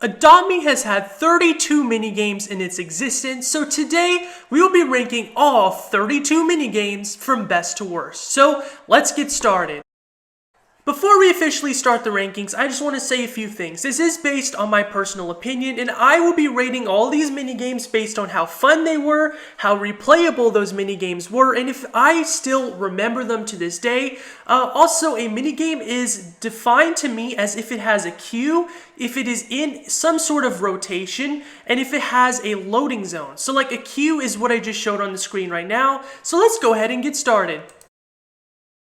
Adopt Me has had 32 minigames in its existence, so today we will be ranking all 32 minigames from best to worst. So let's get started. Before we officially start the rankings, I just want to say a few things. This is based on my personal opinion, and I will be rating all these minigames based on how fun they were, how replayable those minigames were, and if I still remember them to this day. Also, a minigame is defined to me as if it has a queue, if it is in some sort of rotation, and if it has a loading zone. So like a queue is what I just showed on the screen right now. So let's go ahead and get started.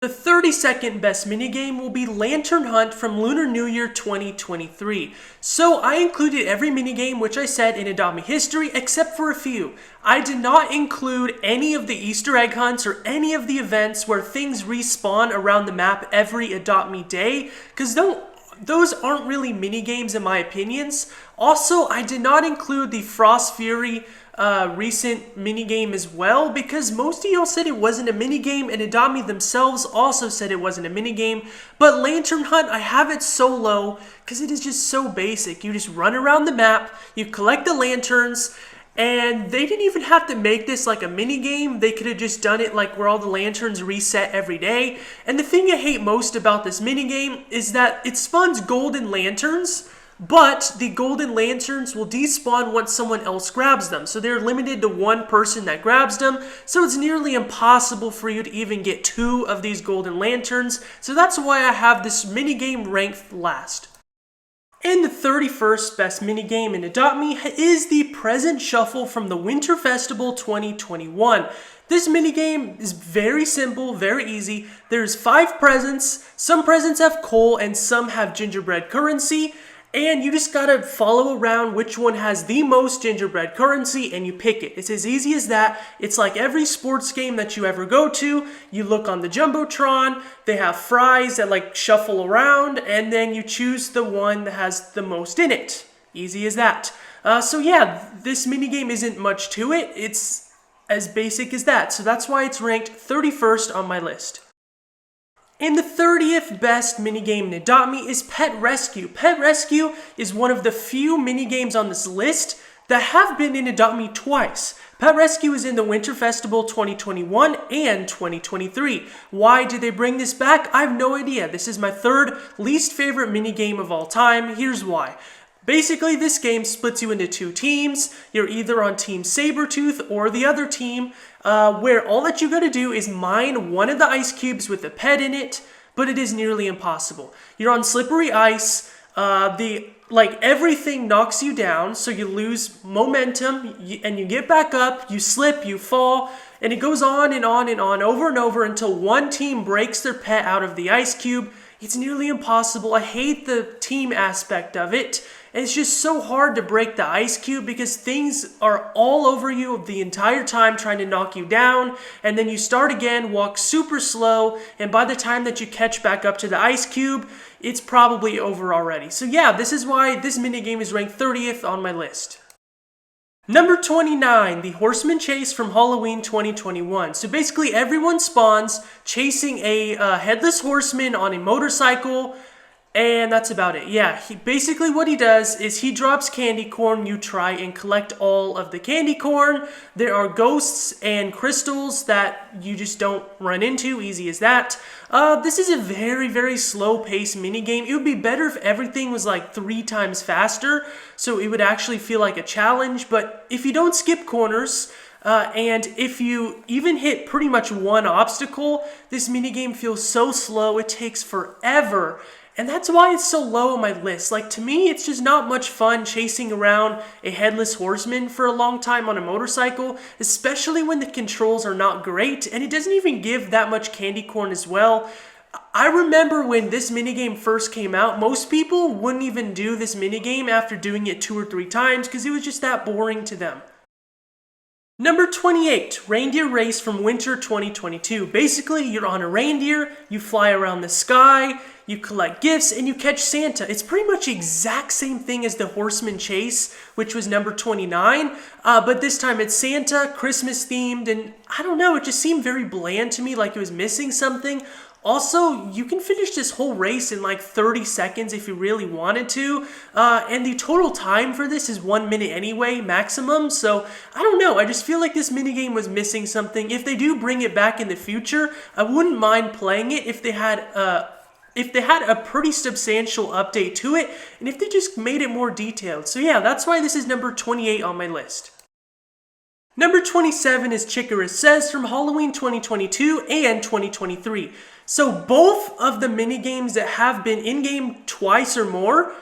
The 32nd best minigame will be Lantern Hunt from Lunar New Year 2023. So I included every minigame which I said in Adopt Me history except for a few. I did not include any of the Easter egg hunts or any of the events where things respawn around the map every Adopt Me day, because those aren't really minigames in my opinions. Also, I did not include the Frost Fury recent minigame as well, because most of y'all said it wasn't a minigame, and Adopt Me themselves also said it wasn't a minigame. But Lantern Hunt, I have it so low because it is just so basic. You just run around the map, you collect the lanterns, and they didn't even have to make this like a minigame. They could have just done it like where all the lanterns reset every day. And the thing I hate most about this minigame is that it spawns golden lanterns, but the golden lanterns will despawn once someone else grabs them. So they're limited to one person that grabs them. So it's nearly impossible for you to even get 2 of these golden lanterns. So that's why I have this minigame ranked last. And the 31st best minigame in Adopt Me is the Present Shuffle from the Winter Festival 2021. This minigame is very simple, very easy. There's 5 presents. Some presents have coal and some have gingerbread currency. And you just gotta follow around which one has the most gingerbread currency and you pick it. It's as easy as that. It's like every sports game that you ever go to. You look on the Jumbotron, they have fries that like shuffle around, and then you choose the one that has the most in it. Easy as that. So yeah, this minigame isn't much to it. It's as basic as that. So that's why it's ranked 31st on my list. And the 30th best minigame in Adopt Me is Pet Rescue. Pet Rescue is one of the few minigames on this list that have been in Adopt Me twice. Pet Rescue is in the Winter Festival 2021 and 2023. Why did they bring this back? I have no idea. This is my third least favorite minigame of all time. Here's why. Basically, this game splits you into 2 teams. You're either on Team Sabretooth or the other team, where all that you gotta do is mine one of the ice cubes with a pet in it, but it is nearly impossible. You're on slippery ice. Everything knocks you down, so you lose momentum, and you get back up, you slip, you fall, and it goes on and on and on, over and over, until one team breaks their pet out of the ice cube. It's nearly impossible. I hate the team aspect of it. It's just so hard to break the ice cube because things are all over you the entire time trying to knock you down, and then you start again, walk super slow, and by the time that you catch back up to the ice cube, it's probably over already. So yeah, this is why this minigame is ranked 30th on my list. Number 29, the Horseman Chase from Halloween 2021. So basically everyone spawns chasing a headless horseman on a motorcycle, and that's about it. Yeah, basically what he does is he drops candy corn. You try and collect all of the candy corn. There are ghosts and crystals that you just don't run into. Easy as that. This is a very, very slow-paced minigame. It would be better if everything was like 3 times faster, so it would actually feel like a challenge. But if you don't skip corners, and if you even hit pretty much one obstacle, this minigame feels so slow, it takes forever. And that's why it's so low on my list. Like, to me, it's just not much fun chasing around a headless horseman for a long time on a motorcycle, especially when the controls are not great, and it doesn't even give that much candy corn as well. I remember when this minigame first came out, most people wouldn't even do this minigame after doing it 2 or 3 times because it was just that boring to them. Number 28, Reindeer Race from Winter 2022. Basically, you're on a reindeer, you fly around the sky, you collect gifts, and you catch Santa. It's pretty much the exact same thing as the Horseman Chase, which was number 29, but this time it's Santa, Christmas themed, and I don't know, it just seemed very bland to me, like it was missing something. Also, you can finish this whole race in like 30 seconds if you really wanted to. And the total time for this is 1 minute anyway, maximum. So, I don't know. I just feel like this minigame was missing something. If they do bring it back in the future, I wouldn't mind playing it if they had a pretty substantial update to it, and if they just made it more detailed. So yeah, that's why this is number 28 on my list. Number 27 is Chikorus Says from Halloween 2022 and 2023. So both of the minigames that have been in-game twice or more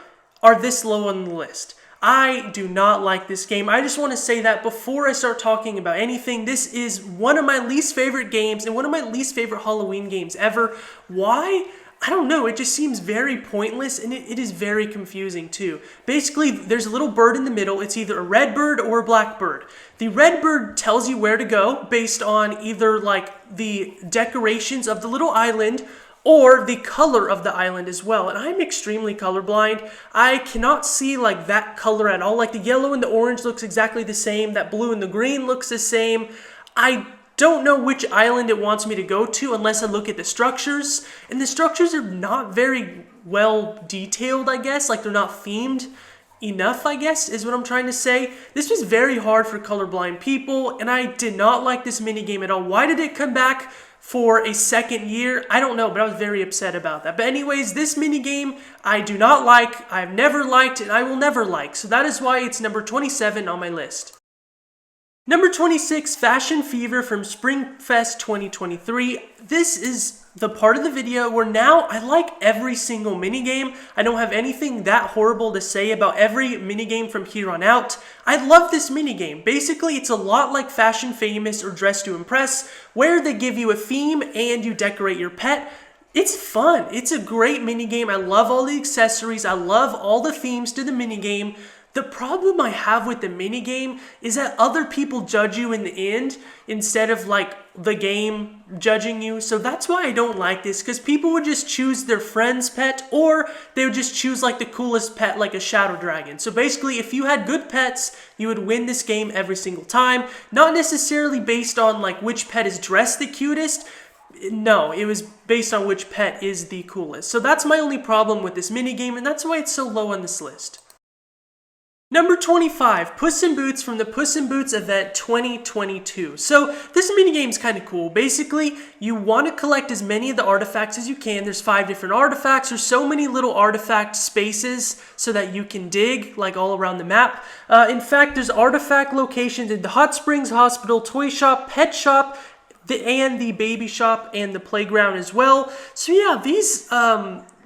are this low on the list. I do not like this game. I just want to say that before I start talking about anything. This is one of my least favorite games and one of my least favorite Halloween games ever. Why? I don't know, it just seems very pointless, and it is very confusing too. Basically, there's a little bird in the middle. It's either a red bird or a black bird. The red bird tells you where to go based on either like the decorations of the little island or the color of the island as well. And I'm extremely colorblind. I cannot see like that color at all. Like the yellow and the orange looks exactly the same. That blue and the green looks the same. I don't know which island it wants me to go to unless I look at the structures. And the structures are not very well detailed, I guess. Like they're not themed enough, I guess, is what I'm trying to say. This was very hard for colorblind people, and I did not like this minigame at all. Why did it come back for a second year? I don't know, but I was very upset about that. But anyways, this minigame I do not like, I've never liked, and I will never like. So that is why it's number 27 on my list. Number 26, Fashion Fever from Springfest 2023. This is the part of the video where now I like every single minigame. I don't have anything that horrible to say about every minigame from here on out. I love this minigame. Basically, it's a lot like Fashion Famous or Dress to Impress, where they give you a theme and you decorate your pet. It's fun. It's a great minigame. I love all the accessories. I love all the themes to the minigame. The problem I have with the minigame is that other people judge you in the end instead of like the game judging you. So that's why I don't like this, because people would just choose their friend's pet, or they would just choose like the coolest pet like a shadow dragon. So basically, if you had good pets, you would win this game every single time. Not necessarily based on like which pet is dressed the cutest. No, it was based on which pet is the coolest. So that's my only problem with this minigame, and that's why it's so low on this list. Number 25, Puss in Boots from the Puss in Boots event 2022. So this minigame is kind of cool. Basically, you want to collect as many of the artifacts as you can. There's 5 different artifacts. There's so many little artifact spaces so that you can dig like all around the map. In fact, there's artifact locations in the Hot Springs Hospital, Toy Shop, Pet Shop, and the Baby Shop, and the playground as well. So yeah, these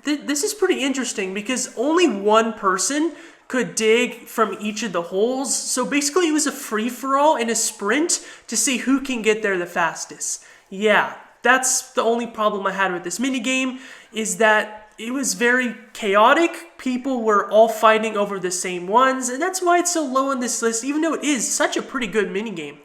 this is pretty interesting because only one person could dig from each of the holes. So basically it was a free-for-all and a sprint to see who can get there the fastest. Yeah, that's the only problem I had with this minigame, is that it was very chaotic. People were all fighting over the same ones, and that's why it's so low on this list, even though it is such a pretty good minigame.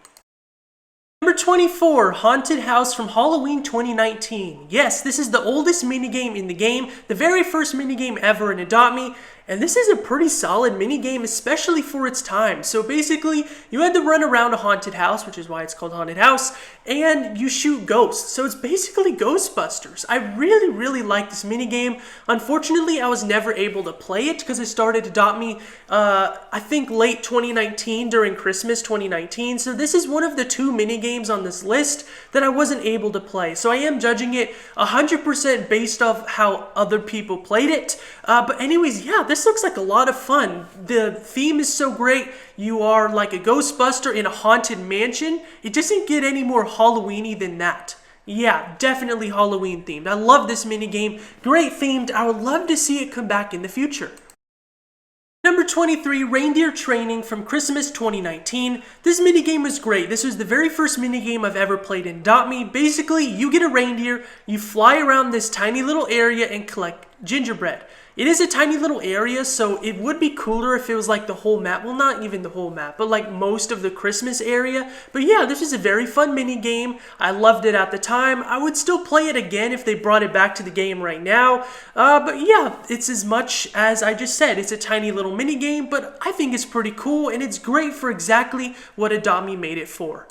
Number 24, Haunted House from Halloween 2019. Yes, this is the oldest minigame in the game, the very first minigame ever in Adopt Me, and this is a pretty solid minigame, especially for its time. So basically, you had to run around a haunted house, which is why it's called Haunted House, and you shoot ghosts. So it's basically Ghostbusters. I really like this minigame. Unfortunately, I was never able to play it because it started Adopt Me, I think late 2019 during Christmas 2019. So this is one of the 2 minigames on this list that I wasn't able to play. So I am judging it 100% based off how other people played it. But anyways, yeah, this looks like a lot of fun. The theme is so great. You are like a Ghostbuster in a haunted mansion. It doesn't get any more Halloween-y than that. Yeah, definitely Halloween themed. I love this minigame. Great themed. I would love to see it come back in the future. Number 23, Reindeer Training from Christmas 2019. This minigame was great. This was the very first minigame I've ever played in Adopt Me. Basically, you get a reindeer, you fly around this tiny little area and collect gingerbread. It is a tiny little area, so it would be cooler if it was like the whole map. Well, not even the whole map, but like most of the Christmas area. But yeah, this is a very fun mini game. I loved it at the time. I would still play it again if they brought it back to the game right now. But yeah, it's as much as I just said. It's a tiny little mini game, but I think it's pretty cool, and it's great for exactly what Adopt Me made it for.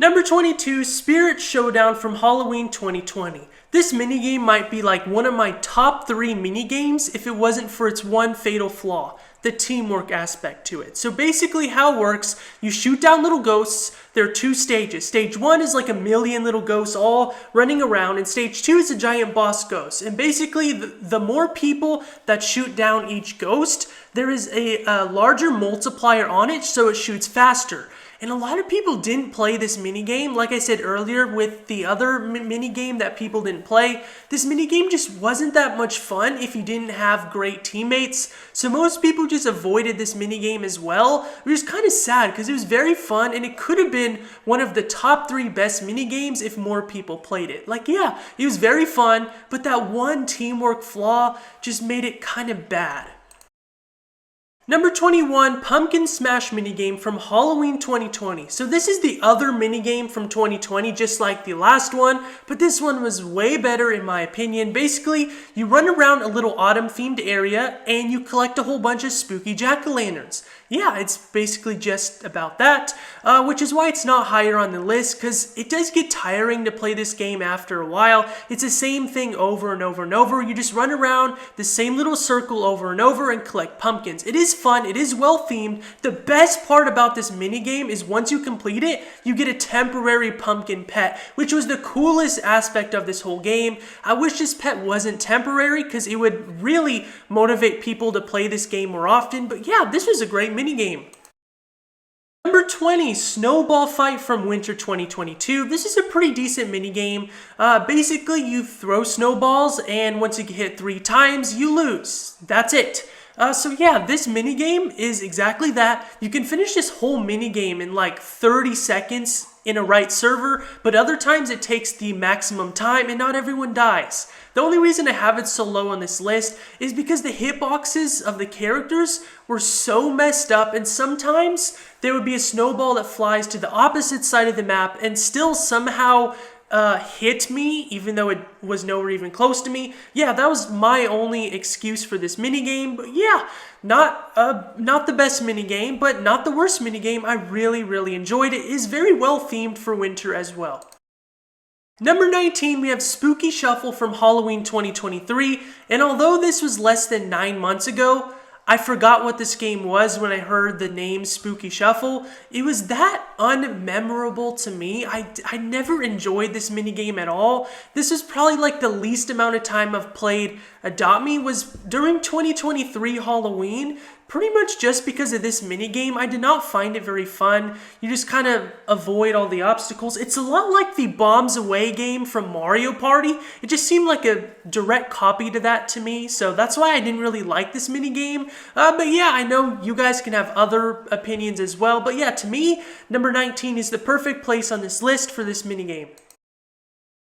Number 22, Spirit Showdown from Halloween 2020. This minigame might be like one of my top 3 minigames if it wasn't for its one fatal flaw, the teamwork aspect to it. So basically how it works, you shoot down little ghosts. There are 2 stages. Stage 1 is like a million little ghosts all running around, and stage 2 is a giant boss ghost. And basically the more people that shoot down each ghost, there is a larger multiplier on it, so it shoots faster. And a lot of people didn't play this minigame. Like I said earlier with the other minigame that people didn't play, this minigame just wasn't that much fun if you didn't have great teammates. So most people just avoided this minigame as well, which is kind of sad because it was very fun and it could have been one of the top 3 best minigames if more people played it. Like, yeah, it was very fun, but that one teamwork flaw just made it kind of bad. Number 21, Pumpkin Smash minigame from Halloween 2020. So this is the other minigame from 2020, just like the last one, but this one was way better in my opinion. Basically, you run around a little autumn-themed area and you collect a whole bunch of spooky jack-o'-lanterns. Yeah, it's basically just about that, which is why it's not higher on the list, because it does get tiring to play this game after a while. It's the same thing over and over and over. You just run around the same little circle over and over and collect pumpkins. It is fun, it is well themed. The best part about this minigame is once you complete it, you get a temporary pumpkin pet, which was the coolest aspect of this whole game. I wish this pet wasn't temporary because it would really motivate people to play this game more often, but yeah, this was a great minigame. Number 20, Snowball Fight from Winter 2022. This is a pretty decent minigame. Basically, you throw snowballs, and once you get hit 3 times, you lose. That's it. So yeah, this minigame is exactly that. You can finish this whole minigame in like 30 seconds in a right server, but other times it takes the maximum time and not everyone dies. The only reason I have it so low on this list is because the hitboxes of the characters were so messed up, and sometimes there would be a snowball that flies to the opposite side of the map and still somehow hit me, even though it was nowhere even close to me. Yeah, that was my only excuse for this minigame, but yeah, not the best minigame, but not the worst minigame. I really enjoyed it. It is very well themed for winter as well. Number 19, we have Spooky Shuffle from Halloween 2023, and although this was less than 9 months ago, I forgot what this game was when I heard the name Spooky Shuffle. It was that unmemorable to me. I never enjoyed this minigame at all. This was probably like the least amount of time I've played Adopt Me was during 2023 Halloween. Pretty much just because of this minigame, I did not find it very fun. You just kind of avoid all the obstacles. It's a lot like the Bombs Away game from Mario Party. It just seemed like a direct copy to that to me, so that's why I didn't really like this minigame. But yeah, I know you guys can have other opinions as well, but yeah, to me, number 19 is the perfect place on this list for this minigame.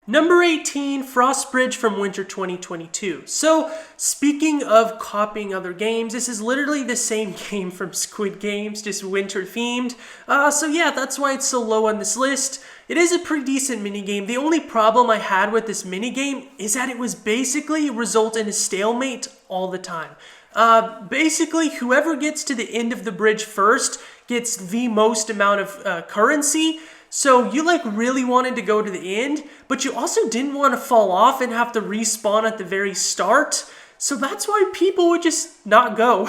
Number 18, Frost Bridge from Winter 2022. So, speaking of copying other games, this is literally the same game from Squid Games, just winter themed. So yeah, that's why it's so low on this list. It is a pretty decent minigame. The only problem I had with this minigame is that it was basically result in a stalemate all the time. Basically, whoever gets to the end of the bridge first gets the most amount of currency. So you like really wanted to go to the end, but you also didn't want to fall off and have to respawn at the very start. So that's why people would just not go.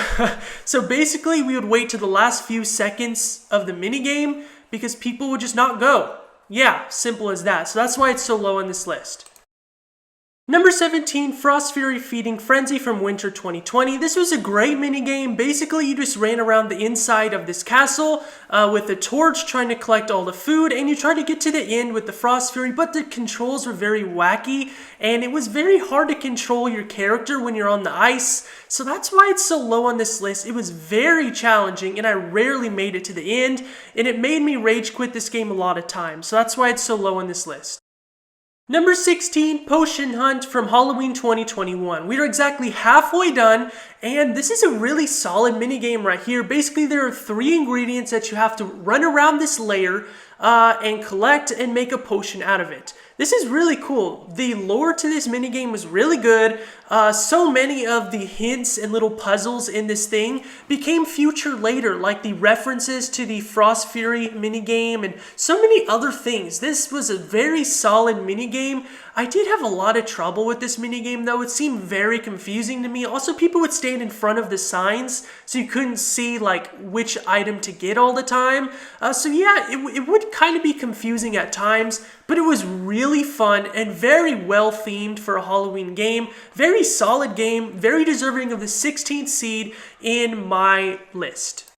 So basically we would wait to the last few seconds of the minigame because people would just not go. Yeah, simple as that. So that's why it's so low on this list. Number 17, Frost Fury Feeding Frenzy from Winter 2020. This was a great minigame. Basically, you just ran around the inside of this castle with a torch trying to collect all the food, and you tried to get to the end with the Frost Fury, but the controls were very wacky, and it was very hard to control your character when you're on the ice. So that's why it's so low on this list. It was very challenging, and I rarely made it to the end, and it made me rage quit this game a lot of times. So that's why it's so low on this list. Number 16, Potion Hunt from Halloween 2021. We are exactly halfway done, and this is a really solid minigame right here. Basically, there are 3 ingredients that you have to run around this layer and collect and make a potion out of it. This is really cool. The lore to this minigame was really good. so many of the hints and little puzzles in this thing became future later, like the references to the Frost Fury minigame and so many other things. This was a very solid minigame. I did have a lot of trouble with this minigame though. It seemed very confusing to me. Also, people would stand in front of the signs so you couldn't see like which item to get all the time. So yeah, it would kind of be confusing at times, but it was really fun and very well themed for a Halloween game. Very solid game, very deserving of the 16th seed in my list.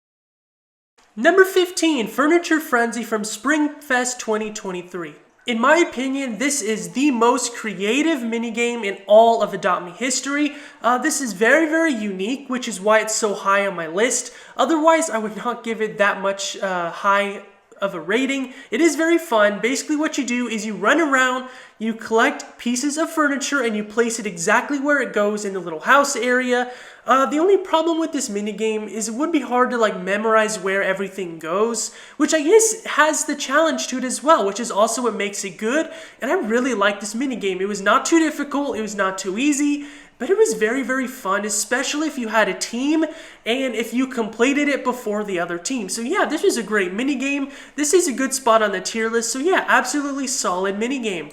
Number 15, Furniture Frenzy from Springfest 2023. In my opinion, this is the most creative minigame in all of Adopt Me history. This is very, very unique, which is why it's so high on my list. Otherwise, I would not give it that much high of a rating. It is very fun. Basically what you do is you run around, you collect pieces of furniture, and you place it exactly where it goes in the little house area. The only problem with this minigame is it would be hard to like memorize where everything goes, which I guess has the challenge to it as well, which is also what makes it good. And I really like this minigame. It was not too difficult, it was not too easy, but it was very, very fun, especially if you had a team and if you completed it before the other team. So yeah, this is a great minigame. This is a good spot on the tier list. So yeah, absolutely solid minigame.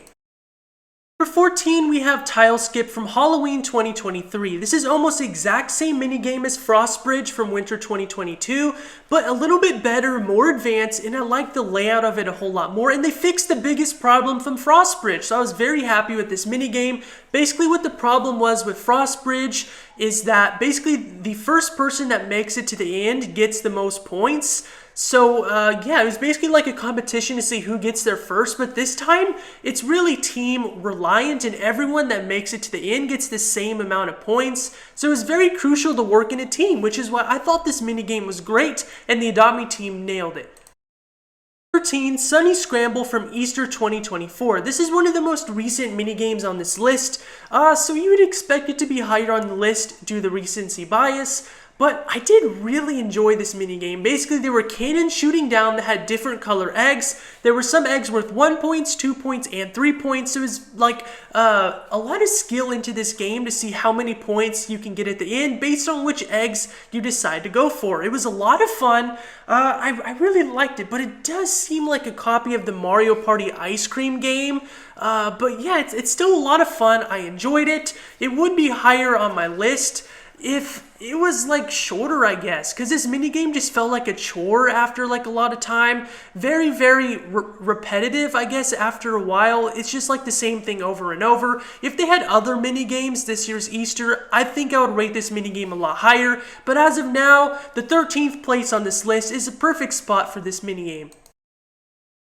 Number 14, we have Tile Skip from Halloween 2023. This is almost the exact same minigame as Frostbridge from Winter 2022, but a little bit better, more advanced, and I like the layout of it a whole lot more. And they fixed the biggest problem from Frostbridge, so I was very happy with this minigame. Basically what the problem was with Frostbridge is that basically the first person that makes it to the end gets the most points. So yeah, it was basically like a competition to see who gets there first, but this time it's really team reliant and everyone that makes it to the end gets the same amount of points. So it was very crucial to work in a team, which is why I thought this minigame was great and the Adopt Me team nailed it. 13, Sunny Scramble from Easter 2024. This is one of the most recent minigames on this list, so you would expect it to be higher on the list due to the recency bias. But I did really enjoy this minigame. Basically, there were cannons shooting down that had different color eggs. There were some eggs worth 1 point, 2 points, and 3 points. So it was like a lot of skill into this game to see how many points you can get at the end based on which eggs you decide to go for. It was a lot of fun. I really liked it, but it does seem like a copy of the Mario Party ice cream game. But yeah, it's still a lot of fun. I enjoyed it. It would be higher on my list if it was like shorter, I guess, because this minigame just felt like a chore after like a lot of time. Very, very repetitive, I guess, after a while. It's just like the same thing over and over. If they had other minigames this year's Easter, I think I would rate this minigame a lot higher. But as of now, the 13th place on this list is a perfect spot for this minigame.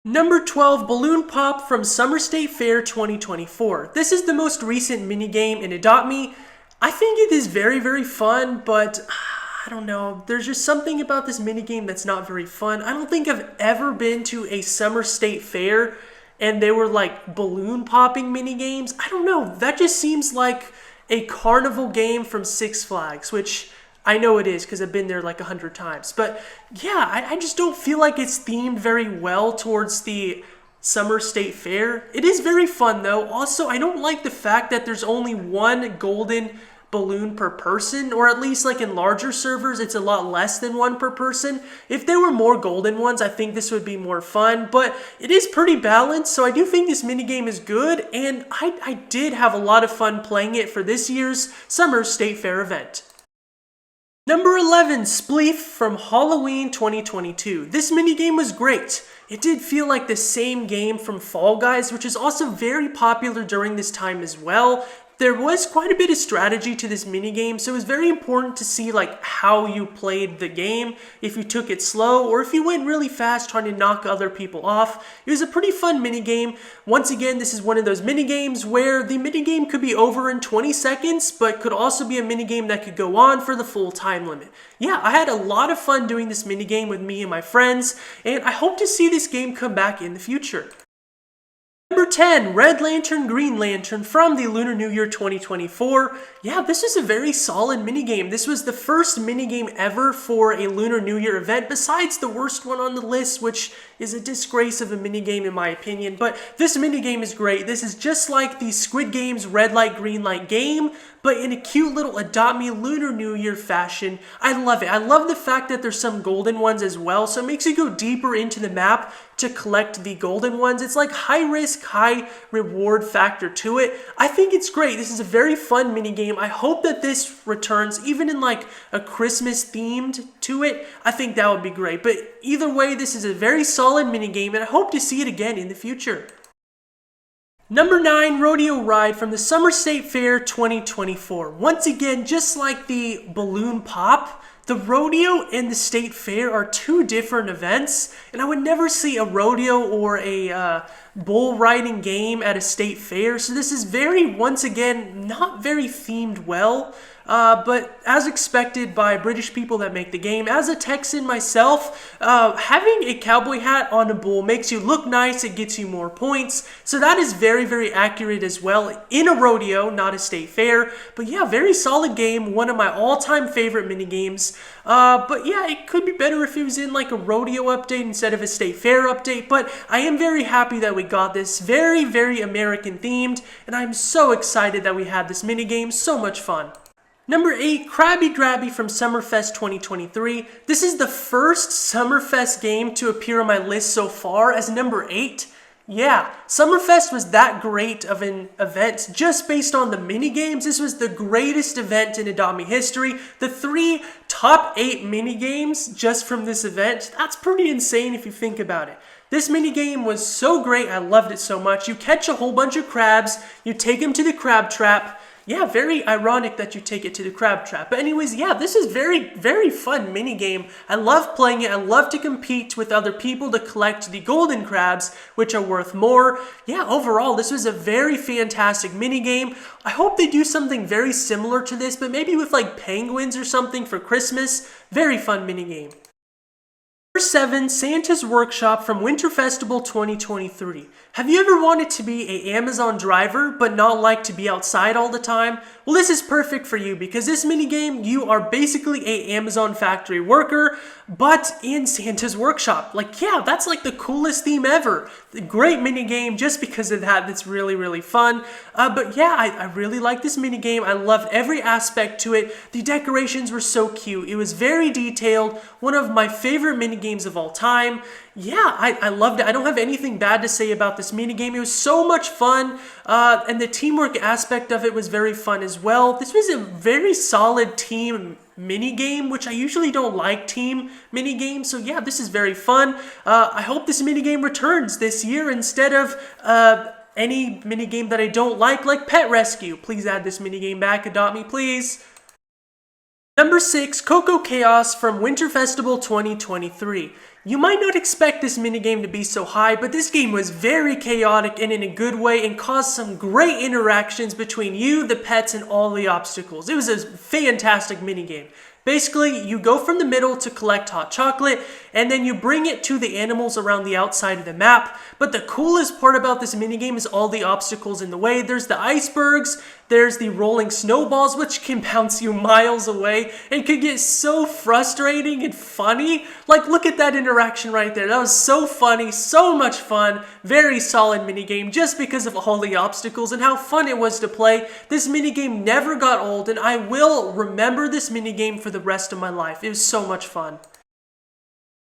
Number 12, Balloon Pop from Summer State Fair 2024. This is the most recent minigame in Adopt Me. I think it is very, very fun, but I don't know. There's just something about this minigame that's not very fun. I don't think I've ever been to a Summer State Fair and they were like balloon popping minigames. I don't know. That just seems like a carnival game from Six Flags, which I know it is because I've been there like 100 times. But yeah, I just don't feel like it's themed very well towards the Summer State Fair. It is very fun though. Also, I don't like the fact that there's only one golden balloon per person, or at least like in larger servers it's a lot less than one per person. If there were more golden ones, I think this would be more fun, but it is pretty balanced, so I do think this minigame is good, and I did have a lot of fun playing it for this year's Summer State Fair event. Number 11, Spleef from Halloween 2022. This minigame was great. It did feel like the same game from Fall Guys, which is also very popular during this time as well. There was quite a bit of strategy to this minigame, so it was very important to see like how you played the game, if you took it slow or if you went really fast trying to knock other people off. It was a pretty fun minigame. Once again, this is one of those minigames where the minigame could be over in 20 seconds, but could also be a minigame that could go on for the full time limit. Yeah, I had a lot of fun doing this minigame with me and my friends, and I hope to see this game come back in the future. Number 10, Red Lantern, Green Lantern from the Lunar New Year 2024. Yeah, this is a very solid minigame. This was the first minigame ever for a Lunar New Year event, besides the worst one on the list, which is a disgrace of a minigame in my opinion. But this minigame is great. This is just like the Squid Game's Red Light, Green Light game, but in a cute little Adopt Me Lunar New Year fashion. I love it. I love the fact that there's some golden ones as well, so it makes you go deeper into the map to collect the golden ones. It's like high risk, high reward factor to it. I think it's great. This is a very fun minigame. I hope that this returns even in like a Christmas themed to it. I think that would be great. But either way, this is a very solid minigame and I hope to see it again in the future. Number 9, Rodeo Ride from the Summer State Fair 2024. Once again, just like the Balloon Pop, the rodeo and the state fair are two different events, and I would never see a rodeo or a bull riding game at a state fair, so this is once again, not very themed well. But as expected by British people that make the game, as a Texan myself, having a cowboy hat on a bull makes you look nice, it gets you more points, so that is very, very accurate as well in a rodeo, not a state fair. But yeah, very solid game, one of my all-time favorite minigames. But yeah, it could be better if it was in like a rodeo update instead of a state fair update, but I am very happy that we got this. Very, very American themed, and I'm so excited that we had this minigame, so much fun. Number 8, Krabby Grabby from Summerfest 2023. This is the first Summerfest game to appear on my list so far as number 8. Yeah, Summerfest was that great of an event just based on the minigames. This was the greatest event in Adopt Me history. The 3 top 8 minigames just from this event, that's pretty insane if you think about it. This minigame was so great, I loved it so much. You catch a whole bunch of crabs, you take them to the crab trap. Yeah, very ironic that you take it to the crab trap. But anyways, yeah, this is very, very fun minigame. I love playing it. I love to compete with other people to collect the golden crabs, which are worth more. Yeah, overall, this was a very fantastic minigame. I hope they do something very similar to this, but maybe with like penguins or something for Christmas. Very fun minigame. Number 7, Santa's Workshop from Winter Festival 2023. Have you ever wanted to be an Amazon driver but not like to be outside all the time? Well, this is perfect for you because this minigame, you are basically an Amazon factory worker, but in Santa's Workshop. Like, yeah, that's like the coolest theme ever. Great minigame just because of that. That's really, really fun. But yeah, I really like this minigame. I loved every aspect to it. The decorations were so cute. It was very detailed. One of my favorite minigames of all time. Yeah, I loved it. I don't have anything bad to say about this minigame. It was so much fun, and the teamwork aspect of it was very fun as well. This was a very solid team minigame, which I usually don't like team minigames, so yeah, this is very fun. I hope this minigame returns this year instead of any minigame that I don't like Pet Rescue. Please add this minigame back, Adopt Me, please. Number 6, Coco Chaos from Winter Festival 2023. You might not expect this minigame to be so high, but this game was very chaotic and in a good way and caused some great interactions between you, the pets, and all the obstacles. It was a fantastic minigame. Basically, you go from the middle to collect hot chocolate, and then you bring it to the animals around the outside of the map. But the coolest part about this minigame is all the obstacles in the way. There's the icebergs, there's the rolling snowballs, which can bounce you miles away and could get so frustrating and funny. Like, look at that interaction right there. That was so funny, so much fun. Very solid minigame just because of all the obstacles and how fun it was to play. This minigame never got old, and I will remember this minigame for the rest of my life. It was so much fun.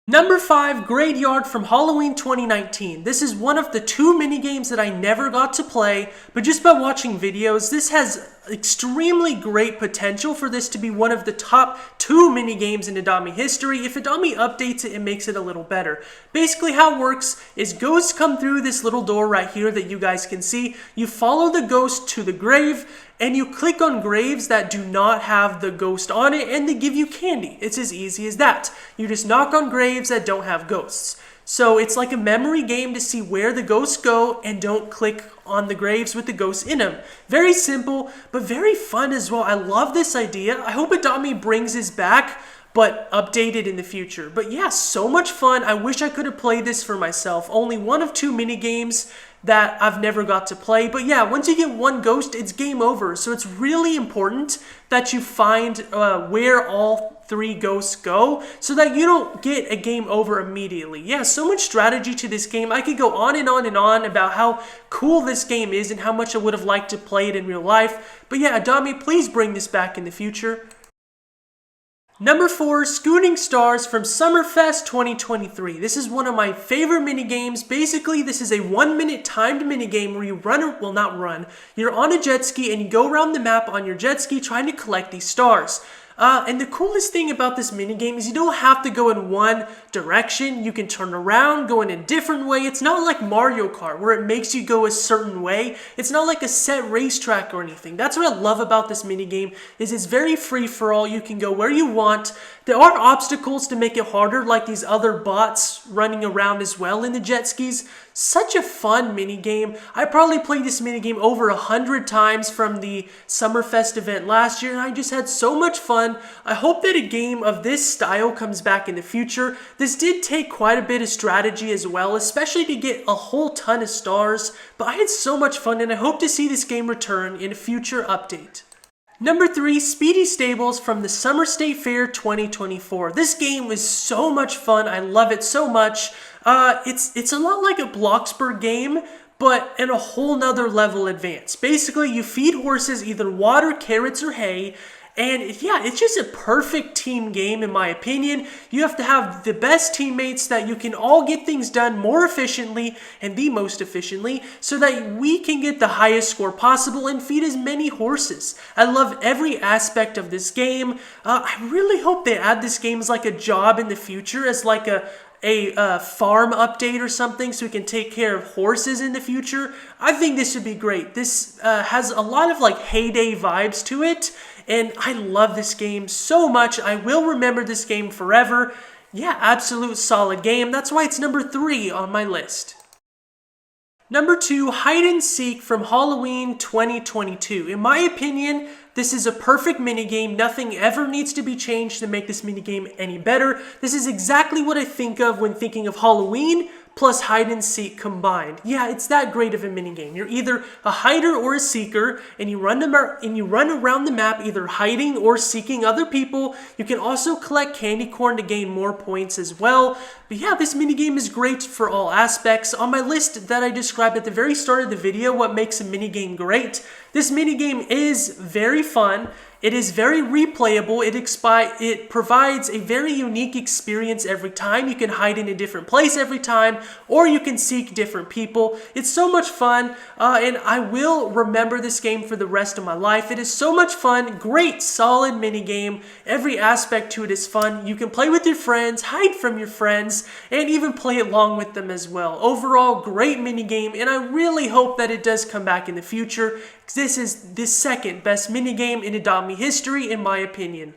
Number 5, Graveyard from Halloween 2019. This is one of the 2 minigames that I never got to play, but just by watching videos, this has extremely great potential for this to be one of the top 2 minigames in Adopt Me history. If Adopt Me updates it, it makes it a little better. Basically how it works is ghosts come through this little door right here that you guys can see. You follow the ghost to the grave, and you click on graves that do not have the ghost on it, and they give you candy. It's as easy as that. You just knock on graves that don't have ghosts. So it's like a memory game to see where the ghosts go, and don't click on the graves with the ghosts in them. Very simple, but very fun as well. I love this idea. I hope Adopt Me brings this back, but updated in the future. But yeah, so much fun. I wish I could have played this for myself. Only one of 2 mini games. that I've never got to play. But yeah, once you get one ghost, it's game over. So it's really important that you find where all 3 ghosts go so that you don't get a game over immediately. Yeah, so much strategy to this game. I could go on and on and on about how cool this game is and how much I would have liked to play it in real life. But yeah, Adami, please bring this back in the future. Number 4, Scooting Stars from Summerfest 2023. This is one of my favorite minigames. Basically, this is a 1-minute timed minigame where you you're on a jet ski and you go around the map on your jet ski trying to collect these stars. And the coolest thing about this minigame is you don't have to go in one direction. You can turn around, go in a different way. It's not like Mario Kart where it makes you go a certain way. It's not like a set racetrack or anything. That's what I love about this minigame is it's very free for all. You can go where you want. There are obstacles to make it harder, like these other bots running around as well in the jet skis. Such a fun minigame. I probably played this minigame over 100 times from the Summerfest event last year, and I just had so much fun. I hope that a game of this style comes back in the future. This did take quite a bit of strategy as well, especially to get a whole ton of stars, but I had so much fun, and I hope to see this game return in a future update. Number 3, Speedy Stables from the Summer State Fair 2024. This game was so much fun. I love it so much. It's a lot like a Bloxburg game, but in a whole nother level advanced. Basically, you feed horses either water, carrots, or hay. And yeah, it's just a perfect team game in my opinion. You have to have the best teammates that you can all get things done more efficiently and the most efficiently so that we can get the highest score possible and feed as many horses. I love every aspect of this game. I really hope they add this game as like a job in the future, as like a farm update or something so we can take care of horses in the future. I think this would be great. This has a lot of like heyday vibes to it, and I love this game so much. I will remember this game forever. Yeah, absolute solid game. That's why it's number 3 on my list. Number 2, Hide and Seek from Halloween 2022. In my opinion, this is a perfect minigame. Nothing ever needs to be changed to make this minigame any better. This is exactly what I think of when thinking of Halloween plus hide and seek combined. Yeah, it's that great of a minigame. You're either a hider or a seeker, and you run around the map either hiding or seeking other people. You can also collect candy corn to gain more points as well. But yeah, this minigame is great for all aspects. On my list that I described at the very start of the video, what makes a minigame great, this minigame is very fun. It is very replayable. It provides a very unique experience every time. You can hide in a different place every time, or you can seek different people. It's so much fun, and I will remember this game for the rest of my life. It is so much fun. Great, solid minigame. Every aspect to it is fun. You can play with your friends, hide from your friends, and even play along with them as well. Overall, great minigame, and I really hope that it does come back in the future. This is the second best minigame in Adopt Me history, in my opinion.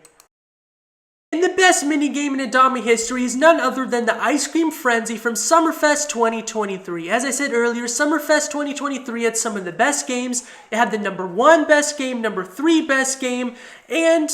And the best minigame in Adopt Me history is none other than the Ice Cream Frenzy from Summerfest 2023. As I said earlier, Summerfest 2023 had some of the best games. It had the number 1 best game, number 3 best game, and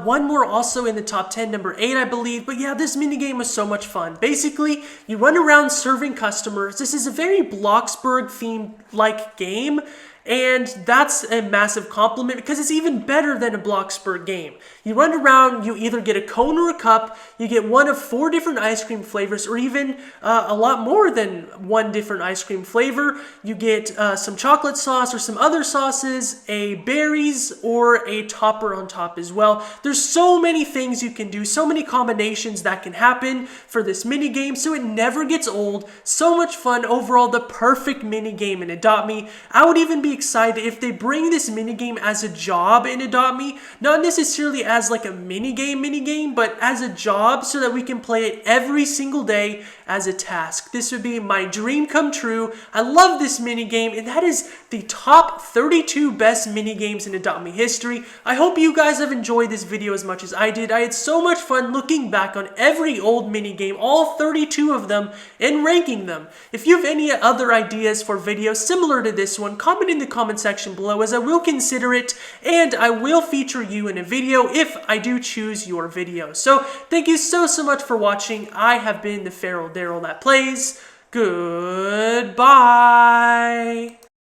one more also in the top 10, number 8, I believe. But yeah, this minigame was so much fun. Basically, you run around serving customers. This is a very Bloxburg themed-like game. And that's a massive compliment because it's even better than a Bloxburg game. You run around, you either get a cone or a cup, you get one of 4 different ice cream flavors, or even a lot more than 1 different ice cream flavor. You get some chocolate sauce or some other sauces, a berries, or a topper on top as well. There's so many things you can do, so many combinations that can happen for this mini game, so it never gets old. So much fun overall, the perfect mini game in Adopt Me. I would even be excited if they bring this minigame as a job in Adopt Me, not necessarily as like a minigame, but as a job so that we can play it every single day as a task. This would be my dream come true. I love this minigame, and that is the top 32 best minigames in Adopt Me history. I hope you guys have enjoyed this video as much as I did. I had so much fun looking back on every old minigame, all 32 of them, and ranking them. If you have any other ideas for videos similar to this one, comment in the comment section below, as I will consider it, and I will feature you in a video if I do choose your video. So thank you so much for watching. I have been the Feral Daryl that plays. Goodbye.